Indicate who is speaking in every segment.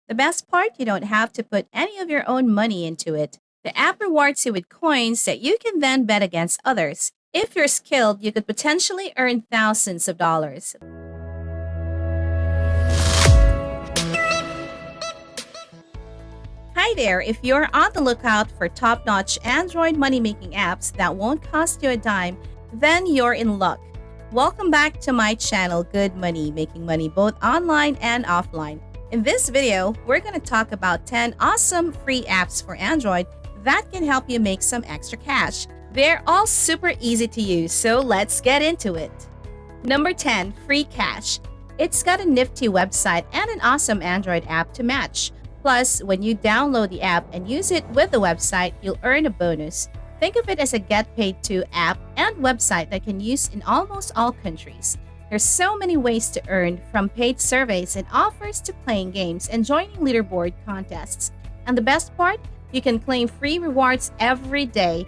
Speaker 1: The best part, you don't have to put any of your own money into it. The app rewards you with coins that you can then bet against others. If you're skilled, you could potentially earn thousands of dollars. Hi there! If you're on the lookout for top-notch Android money-making apps that won't cost you a dime, then you're in luck. Welcome back to my channel, Good Money, making money both online and offline. In this video, we're going to talk about 10 awesome free apps for Android that can help you make some extra cash. They're all super easy to use, so let's get into it. Number 10, Freecash. It's got a nifty website and an awesome Android app to match. Plus, when you download the app and use it with the website, you'll earn a bonus. Think of it as a get paid to app and website that can use in almost all countries. There's so many ways to earn, from paid surveys and offers to playing games and joining leaderboard contests. And the best part? You can claim free rewards every day.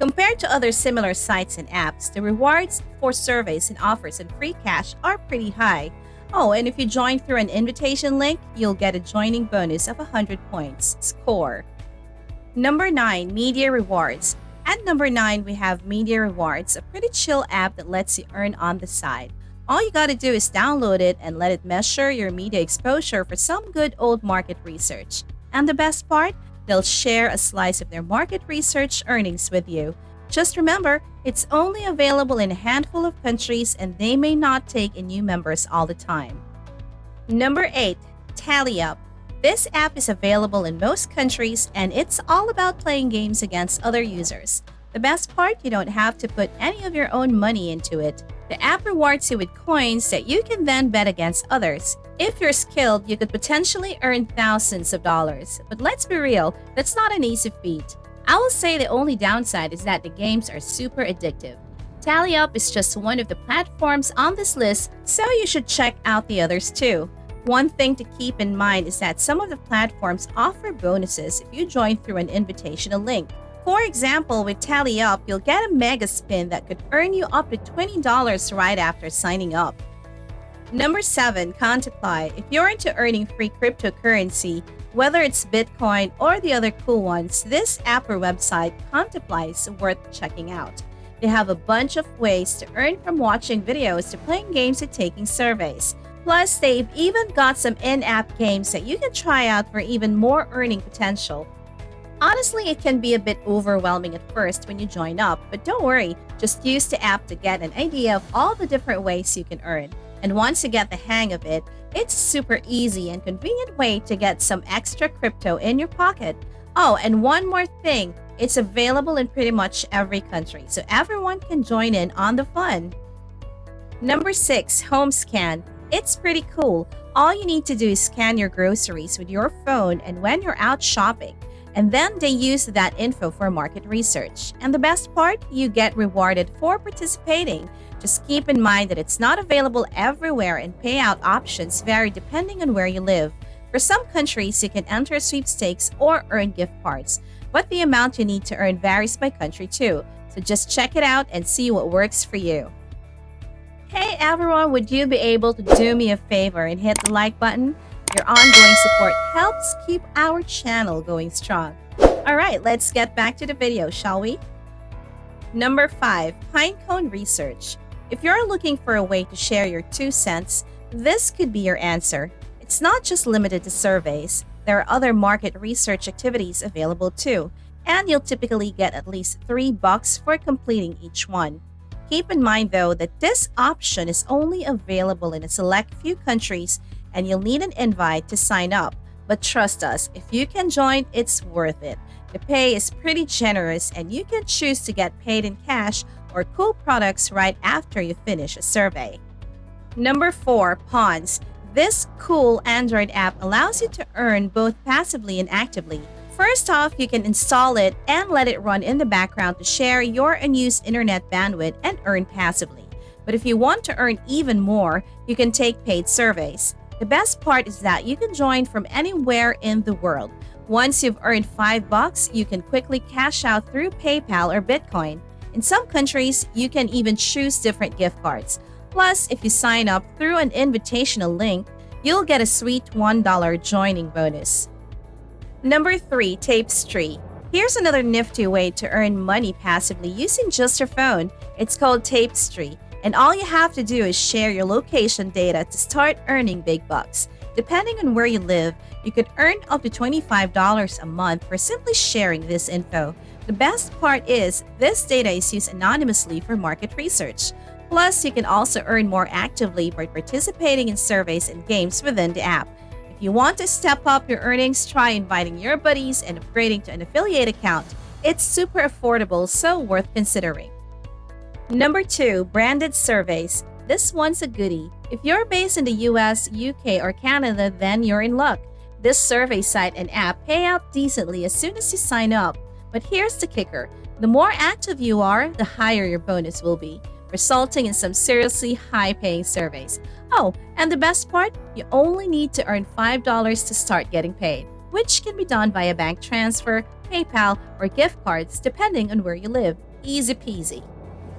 Speaker 1: Compared to other similar sites and apps, the rewards for surveys and offers in Freecash are pretty high. Oh, and if you join through an invitation link, you'll get a joining bonus of 100 points. Score. Number 9, Media Rewards. At number 9, we have Media Rewards, a pretty chill app that lets you earn on the side. All you gotta do is download it and let it measure your media exposure for some good old market research. And the best part? They'll share a slice of their market research earnings with you. Just remember, it's only available in a handful of countries and they may not take in new members all the time. Number 8, TallyUp. This app is available in most countries and it's all about playing games against other users. The best part, you don't have to put any of your own money into it. The app rewards you with coins that you can then bet against others. If you're skilled, you could potentially earn thousands of dollars. But let's be real, that's not an easy feat. I will say the only downside is that the games are super addictive. TallyUp is just one of the platforms on this list, so you should check out the others too. One thing to keep in mind is that some of the platforms offer bonuses if you join through an invitational link. For example, with TallyUp, you'll get a mega spin that could earn you up to $20 right after signing up. Number 7, Cointiply. If you're into earning free cryptocurrency, whether it's Bitcoin or the other cool ones, this app or website, Cointiply, is worth checking out. They have a bunch of ways to earn, from watching videos to playing games to taking surveys. Plus, they've even got some in-app games that you can try out for even more earning potential. Honestly, it can be a bit overwhelming at first when you join up, but don't worry, just use the app to get an idea of all the different ways you can earn. And once you get the hang of it, it's a super easy and convenient way to get some extra crypto in your pocket. Oh, and one more thing, it's available in pretty much every country, so everyone can join in on the fun. Number 6, Homescan. It's pretty cool. All you need to do is scan your groceries with your phone and when you're out shopping. And then they use that info for market research. And the best part? You get rewarded for participating. Just keep in mind that it's not available everywhere and payout options vary depending on where you live. For some countries, you can enter sweepstakes or earn gift cards, but the amount you need to earn varies by country too. So just check it out and see what works for you. Hey everyone, would you be able to do me a favor and hit the like button? Your ongoing support helps keep our channel going strong. Alright, let's get back to the video, shall we? Number 5, Pinecone Research. If you're looking for a way to share your 2 cents, this could be your answer. It's not just limited to surveys. There are other market research activities available too, and you'll typically get at least $3 for completing each one. Keep in mind though that this option is only available in a select few countries and you'll need an invite to sign up. But trust us, if you can join, it's worth it. The pay is pretty generous and you can choose to get paid in cash or cool products right after you finish a survey. Number 4, Pawns. This cool Android app allows you to earn both passively and actively. First off, you can install it and let it run in the background to share your unused internet bandwidth and earn passively. But if you want to earn even more, you can take paid surveys. The best part is that you can join from anywhere in the world. Once you've earned $5, you can quickly cash out through PayPal or Bitcoin. In some countries, you can even choose different gift cards. Plus, if you sign up through an invitational link, you'll get a sweet $1 joining bonus. Number 3, Tapestri. Here's another nifty way to earn money passively using just your phone. It's called Tapestri, and all you have to do is share your location data to start earning big bucks. Depending on where you live, you could earn up to $25 a month for simply sharing this info. The best part is, this data is used anonymously for market research. Plus, you can also earn more actively by participating in surveys and games within the app. If you want to step up your earnings, try inviting your buddies and upgrading to an affiliate account. It's super affordable, so worth considering. Number 2, branded surveys. This one's a goodie. If you're based in the US, UK, or Canada, then you're in luck. This survey site and app pay out decently as soon as you sign up. But here's the kicker. The more active you are, the higher your bonus will be, resulting in some seriously high-paying surveys. Oh, and the best part? You only need to earn $5 to start getting paid, which can be done via bank transfer, PayPal, or gift cards depending on where you live. Easy peasy.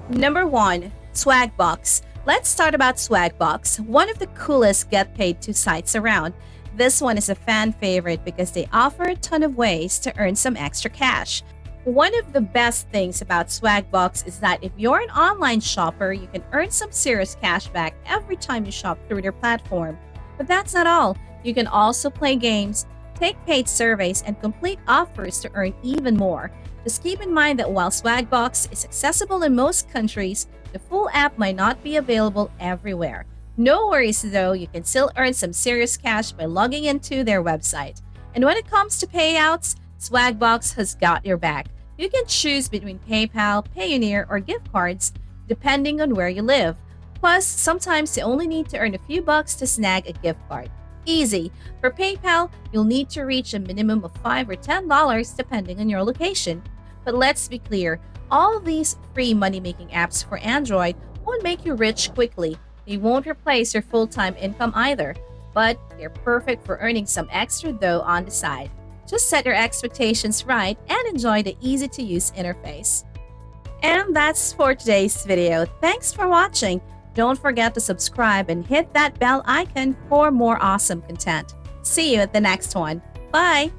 Speaker 1: Number 1, Swagbucks. Let's start about Swagbucks, one of the coolest get-paid-to sites around. This one is a fan favorite because they offer a ton of ways to earn some extra cash. One of the best things about Swagbucks is that if you're an online shopper, you can earn some serious cash back every time you shop through their platform. But that's not all. You can also play games, take paid surveys, and complete offers to earn even more. Just keep in mind that while Swagbucks is accessible in most countries, the full app might not be available everywhere. No worries though, you can still earn some serious cash by logging into their website. And when it comes to payouts, Swagbucks has got your back. You can choose between PayPal, Payoneer, or gift cards, depending on where you live. Plus, sometimes you only need to earn a few bucks to snag a gift card. Easy. For PayPal, you'll need to reach a minimum of $5 or $10 depending on your location. But let's be clear, all these free money-making apps for Android won't make you rich quickly. They won't replace your full-time income either, but they're perfect for earning some extra dough on the side. Just set your expectations right and enjoy the easy-to-use interface. And that's for today's video. Thanks for watching. Don't forget to subscribe and hit that bell icon for more awesome content. See you at the next one. Bye!